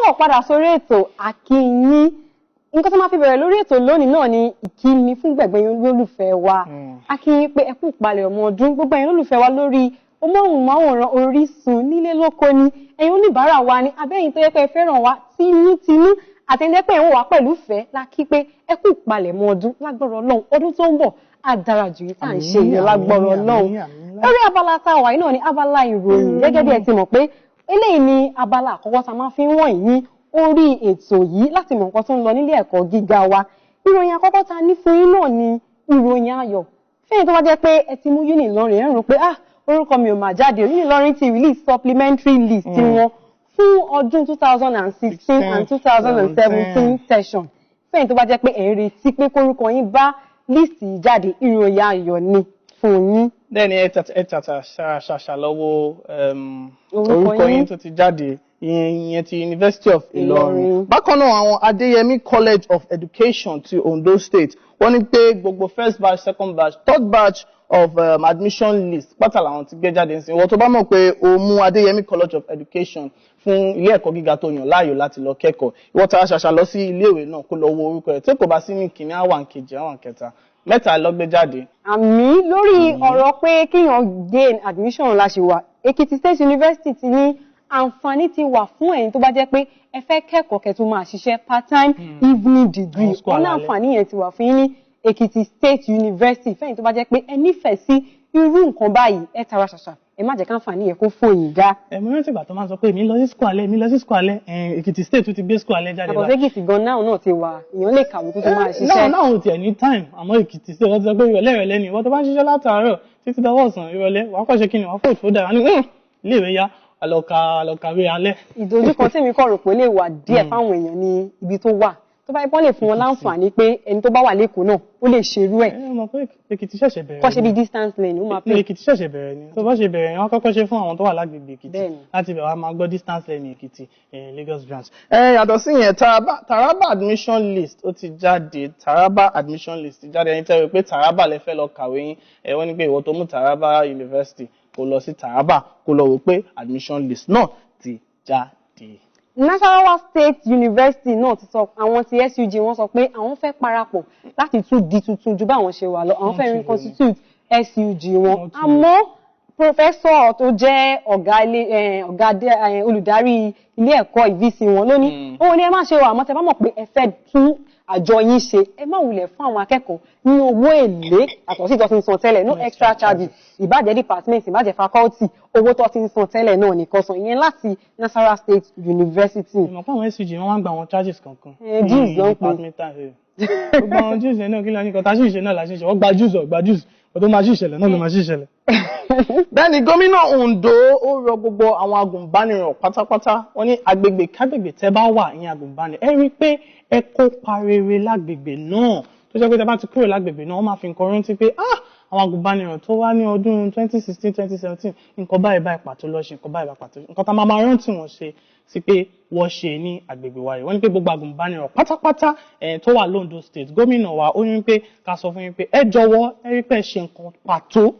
káàbọ̀ padà sórí ètò Àkíìyín. Nǹkan tó máa fi bẹ̀rẹ̀ lórí ètò lónìí náà ni ìkíni fún gbẹ̀gbẹ̀yìn olólùfẹ́ wa. Àkíìyín pé ẹ kú ìpalẹ̀ ọmọ ọdún gbogbo ẹ̀yin olólùfẹ́ wa lórí móhùnmáwòrán Orísun nílé lóko ni ẹ̀yin oníbàárà wa ni abẹ́yìn tó yẹ pé ẹ fẹ́ràn wa tinútinú àtẹ̀yìn pé ẹ̀ ń wà pẹ̀lú ìfẹ́ la kí pé ẹ kú ìpalẹ̀ ọmọ ọdún lágbára Ọlọ́run ọdún tó ń bọ̀ á dára jù yìí tá à ń ṣe ìyẹn lágbára Ọlọ́run. Lórí abala tá a wà yìí náà ni abala ìròyìn gẹ́gẹ́ bí ẹ ti mọ̀ pé eléyìí ni abala àkọ́kọ́ tá a máa fi ń wọ̀nyí ní orí ètò yìí láti mọ̀ nǹkan tó ń lọ nílé ẹ̀kọ́ gíga wa. Ìròyìn àkọ́kọ́ tá a ní fún yín náà ni ìròyìn ayọ̀. Fẹ́yìn tó bá jẹ́ pé ẹ ti mú Unilorin ẹ̀ ń rò pé orúkọ mi ò máa jáde Unilorin ti release supplementary list wọn fún ọdún 2016 and 2017 session. Fẹ́yìn tó bá jẹ́ pé ẹ̀ ń retí pé kórúkọ yín bá list yìí jáde ìròyìn ayọ̀ ni fún yín. Then ẹ tàtà ṣàṣàlọ́wọ́ orúkọ yín tó ti jáde ìyẹn ti University of Ilorin. Bákan náà àwọn Adéyẹmí College of Education ti Ondo State wọ́n ní pé gbogbo first batch second batch third batch of admission list pátá làwọn ti gbé jáde nísìnyí. Ìwọ tó bá mọ̀ pé o mú Adéyẹmí College of Education fún ilé ẹ̀kọ́ gíga tó yàn láàyò láti lọ kẹ́kọ̀ọ́ ìwọ tàà ṣàṣà lọ sí iléèwé náà kó lọ wo orúkọ rẹ̀ tí kò bá sí ní kìíní àwọn kejì àwọn kẹta mẹ́ta ló gbé jáde. Àmì lórí ọ̀rọ̀ pé kíyàn gain admission la ṣe wà Ekiti State University ti ní àǹfààní ti wà fún ẹ̀yin tó bá jẹ́ pé ẹ fẹ́ kẹ́kọ̀ọ́ kẹ́tù máa ṣiṣẹ́ part-time evening degree ọ̀nà àǹfààní yẹn ti wà fún yín ní Ekiti State University fẹ́yìn tó bá jẹ́ pé ẹ nífẹ̀ẹ́ sí irú nǹkan báyìí ẹ tara ṣàṣà ẹ má jẹ́ káǹfààní yẹn kó fòyìn ga. Mo rántí ìgbà tó máa ń sọ pé mi lọ sí school alẹ́ Ekiti State tó ti gbé school alẹ́ jáde. Àbọ̀ Ekiti gan náà ti wà èèyàn lè kàwé tó máa ṣiṣẹ́. náà ò tiẹ̀ ní time àmọ́ Ekiti State wọ́n ti sọ pé ìrọ̀lẹ́ ni ìwọ́n tó bá ń ṣiṣẹ́ látàárọ̀ títí dọwọ́ ọ̀sán ìrọ̀lẹ́ wàá kọ́ ṣe kí ni wàá kó ìfowódà wá ní iléèwé yá àlọ́kàwé alẹ́. Ìdojúkọ tí mi kọ̀ rò pé lè wà díẹ̀ fáwọn èèyàn ní ibi tó wà tó bá ipọ́n lè fún wọn láǹfààní pé ẹni tó bá wà lẹ́kọ̀ọ́ náà ó lè ṣerú ẹ̀. Mọ̀ pé Èkìtì ṣẹ̀ṣẹ̀ bẹ̀rẹ̀. Kọ́ ṣe bí distance learning ó máa pè. Èkìtì ṣẹ̀ṣẹ̀ bẹ̀rẹ̀ ni tó bá ṣe bẹ̀rẹ̀ wọ́n kọ́kọ́ ṣe fún àwọn tó wà lágbègbè Èkìtì láti bẹ̀rẹ̀ wá máa gbọ́ distance learning Èkìtì Lagos branch. Yàtọ̀ sí yẹn Taraba admission list ó ti jáde Taraba admission list ti jáde ẹni tẹ́wọ́ pé Taraba lẹ fẹ́ lọ kàwé yín wọ́n ní pé ìwọ tó mú Taraba University kó lọ sí Taraba kó lọ wò pé admission list náà ti jáde. Nasarawa State University náà ti sọ àwọn ti SUG wọ́n sọ pé àwọn fẹ́ parapọ̀ láti tún di tuntun ju báwọn ṣe wà lọ àwọn fẹ́ reconstitute SUG wọn àmọ́ professor tó jẹ́ ọ̀gá olùdarí ilé ẹ̀kọ́ ìvísí wọn ló ní òun ni ẹ má ṣe wà àmọ́ tẹ́ bá mọ̀ pé ẹ fẹ́ tún àjọ yín ṣe ẹ má wulẹ̀ fún àwọn akẹ́kọ̀ọ́ ní owó èlé àtọ̀sí tó ti ń san tẹ́lẹ̀ no extra charges ìbàjẹ́ department ìbàjẹ́ faculty owó tó ti ń san tẹ́lẹ̀ náà nìkan san ìyẹn láti Nasarawa State University. ìmọ̀ fún àwọn SUG wọ́n wá ń gba àwọn charges kankan. juice ló ń pè. gbogbo àwọn juice náà kí ló ní kan tá a sì ṣe náà la ṣe ṣe wọ́n gba juice ọ̀tọ́ máa ṣì ṣẹlẹ̀ náà ló máa ṣì ṣẹlẹ̀. Bẹ́ẹ̀ni gómìnà Ondo ó rọ gbogbo àwọn agùnbánirọ̀ pátápátá wọ́n ní agbègbè kágbègbè tẹ́ bá wà ní agùnbánirọ̀ ẹ rí i pé ẹ kópa rere lágbègbè náà tó jẹ́ pé tẹ́ bá ti kúrò lágbègbè náà wọ́n máa fi nǹkan rántí pé àwọn agùnbánirọ̀ tó wá ní ọdún 2016 2017 nǹkan báyìí pàtó lọ ṣe nǹkan báyìí pàtó nǹkan tá a máa rántí wọn ṣe sí pé wọ́n ṣe ní agbègbè wa rẹ̀ wọ́n ní pé gbogbo agùnbánirọ̀ pátápátá tó wà l'Ondo State gómìnà wa ó ní pé ká sọ fún yín pé ẹ jọ̀wọ́ ẹ rí pé ẹ ṣe nǹkan pàtó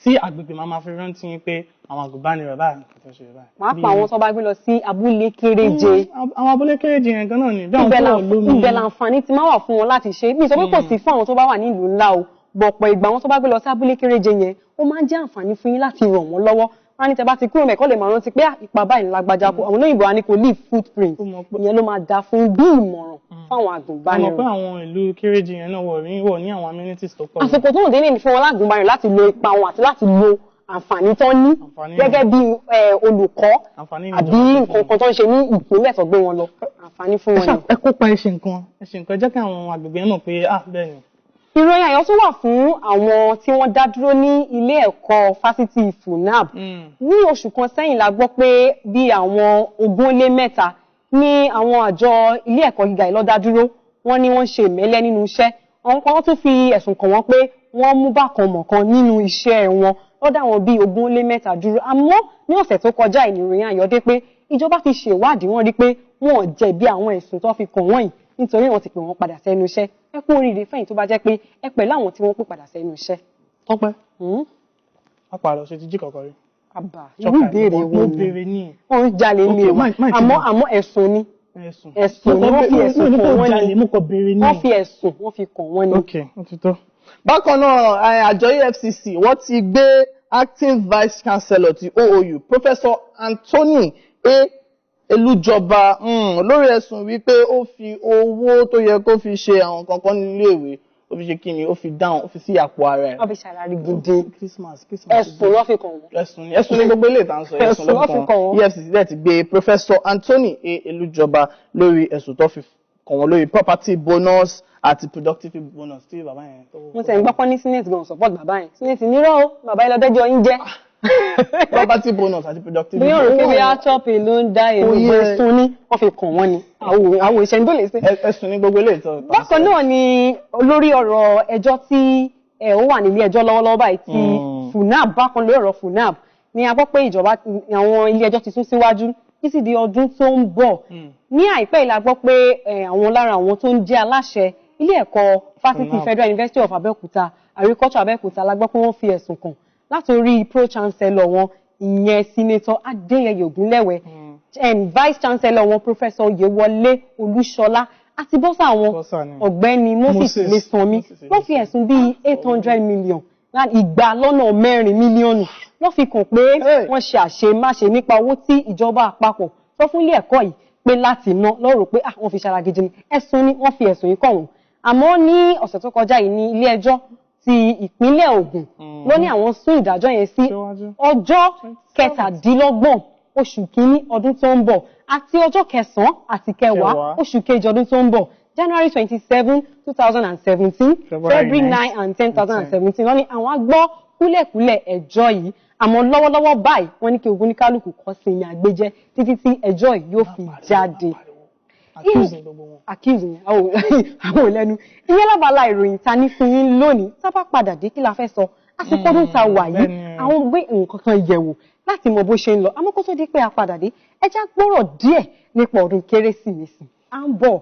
tí agbègbè máa fi rántí yín pé àwọn agùnbánirọ̀ báyìí nǹkan tó ṣe báyìí. wọ́n á pa àwọn tó bá gbé lọ sí abúlé kéréje. àwọn abúlé kéréje yẹn gan náà ni. ibẹ̀ làǹfààní ti máa wà fún wọn láti ṣe bí ìsọpẹ́ kò sí fún àwọn tó bá wà nílùú ńlá o bọ̀pọ̀ ìgbà wọn tó bá gbé lọ sí abúlé kéréje yẹn ó máa ń jẹ́ àǹfààní fún yín láti ràn wọ́n lọ́wọ́ wọ́n ní tẹ́ bá ti kúrò mẹ́kọ́ lè máa rántí pé ipa báyìí lágbájá kó àwọn olóyìnbó wa ní kò leave footprint ìyẹn ló máa da fún bí ìmọ̀ràn fáwọn agùnbánirọ̀. mọ̀ pé àwọn ìlú kéréje yẹn náà wọ̀ ní àwọn amenities tó pọ̀. àsìkò tó ń dé ní fún wọn lágùnbánirọ̀ láti lo ipa wọn àti láti lo àǹfààní tó ní gẹ́gẹ́ bí olùkọ́ àbí nǹkan kan tó ń ṣe ní ìpínlẹ̀ tó gbé wọn lọ àǹfààní fún wọn ni. ẹ kópa ẹ ṣe nǹkan ẹ jẹ́ kí àwọn agbègbè náà pé bẹ́ẹ̀ ni. Ìròyìn ayọ̀ tún wà fún àwọn tí wọ́n dá dúró ní ilé ẹ̀kọ́ fásitì FUNAB. Ní oṣù kan sẹ́yìn la gbọ́ pé bí àwọn 203 ní àwọn àjọ ilé ẹ̀kọ́ gíga yìí ló dá dúró wọ́n ní wọ́n ṣe ìmẹ́lẹ́ nínú iṣẹ́. Àwọn kan tún fi ẹ̀sùn kàn wọ́n pé wọ́n mú bákan mọ̀kan nínú iṣẹ́ wọn ló dá wọn bí 203 dúró. Àmọ́ ní ọ̀sẹ̀ tó kọjá ìròyìn ayọ̀ dé pé ìjọba ti ṣe ìwádìí wọ́n rí pé wọn ò jẹ̀bi àwọn ẹ̀sùn tó fi kàn wọ́n yìí nítorí wọ́n ti pè wọ́n padà sẹ́nu iṣẹ́. Ẹ kú oríire fẹ́yìn tó bá jẹ́ pé ẹ pẹ̀lú àwọn tí wọ́n pè padà sẹ́nu iṣẹ́. Tọ́pẹ́. Apààrọ̀ ṣe ti jí kọ̀kọ́ rí. àbá irú ìbéèrè wo ni wọ́n jalè ní o àmọ́ ẹ̀sùn ni ẹ̀sùn ni wọ́n fi ẹ̀sùn kàn wọ́n ni wọ́n fi ẹ̀sùn wọ́n fi kàn wọ́n ni. ok ó ti tó. bákan náà àjọ EFCC wọ́n ti gbé acting vice chancellor ti OOU Professor Anthony Elujoba lórí ẹ̀sùn wípé ó fi owó tó yẹ kó fi ṣe àwọn kankan nílé ìwé ó fi ṣe kí ni ó fi dáhùn ó fi sí àpò ara ẹ̀. wọ́n fi ṣàlàyé gidi ẹ̀sùn ló fi kàn wọ́n. ẹ̀sùn ní gbogbo ilé ìtàn sọ ẹ̀sùn ló fi kàn wọ́n. EFCC dẹ̀ ti gbé Professor Anthony Elujoba lórí ẹ̀sùn tó fi kàn wọ́n lórí property bonus àti productive bonus tí bàbá yẹn. mo tẹ̀ ń gbọ́ pọ́n ní senate gan support bàbá yẹn senate nírọ̀ o bàbá yẹn lọ́dẹ́jọ́ yín jẹ́. property bonus àti productive bonus. bí yóò rò pé bí achọ́pì ló ń dá èrò ẹ̀sùn ní wọ́n fi kàn wọ́n ni àwọn ìṣẹ́ni tó lè ṣe. ẹ̀sùn ní gbogbo ilé ìtọ́. bákan náà ni olórí ọ̀rọ̀ ẹjọ́ tí ó wà nílé ẹjọ́ lọ́wọ́lọ́wọ́ báyìí ti FUNAB bákan lórí ọ̀rọ̀ FUNAB ni a gbọ́ pé ìjọba àwọn ilé ẹjọ́ ti sún síwájú títí di ọdún tó ń bọ̀. ní àìpẹ́ ìlà gbọ́ pé àwọn lára àwọn tó ń jẹ́ aláṣẹ ilé ẹ̀kọ́ fásitì Federal University of Abeokuta Agriculture Abeokuta la gbọ́ pé wọ́n fi ẹ̀sùn kàn látòrí pro chancellor wọn ìyẹn senator Adéyẹyè Ògúnlẹ̀wẹ̀ vice chancellor wọn Professor Oyèwọlé Olúṣọlá àti bọ́sà wọn ọ̀gbẹ́ni Moses Lẹ́sànmí wọ́n fi ẹ̀sùn bíi 800 million igba lọ́nà 4 mílíọ̀nù wọ́n fi kàn pé wọ́n ṣe àṣemáṣe nípa owó tí ìjọba àpapọ̀ sọ fún ilé ẹ̀kọ́ yìí pé láti ná lọ́rọ̀ pé wọ́n fi ṣara gidi ni ẹ̀sùn ni wọ́n fi ẹ̀sùn yìí kàn wọ́n àmọ́ ní ọ̀sẹ̀ tó kọjá yìí ní ilé ẹjọ́ ti ìpínlẹ̀ Ògùn ló ní àwọn sún ìdájọ́ yẹn sí ọjọ́ 17 oṣù kìíní ọdún tó ń bọ̀ àti ọjọ́ 9 àti 10 oṣù kejì ọdún tó ń bọ̀ January 27, 2017 February 9 and 10, 2017 wọ́n ní àwọn agbọ́ kúlẹ̀kúlẹ̀ ẹjọ́ yìí àmọ́ lọ́wọ́lọ́wọ́ báyìí wọ́n ní kí oníkálùkù kọ sí ìyìn àgbéjẹ́ títí tí ẹjọ́ yìí yóò fi jáde. accuse yẹn àwọn òlẹ́nu ìyẹn lábala ìròyìn ta ní fún yín lónìí sábà padà dé kí la fẹ́ sọ àsìkò ọdún ta wà yìí àwọn gbé nǹkan kan yẹ̀wò láti mọ bó ṣe ń lọ àmọ́ kó tó di pé a padà dé ẹ já gbọ́rọ̀ díẹ̀ nípa ọdún kérésìmesì à ń bọ̀.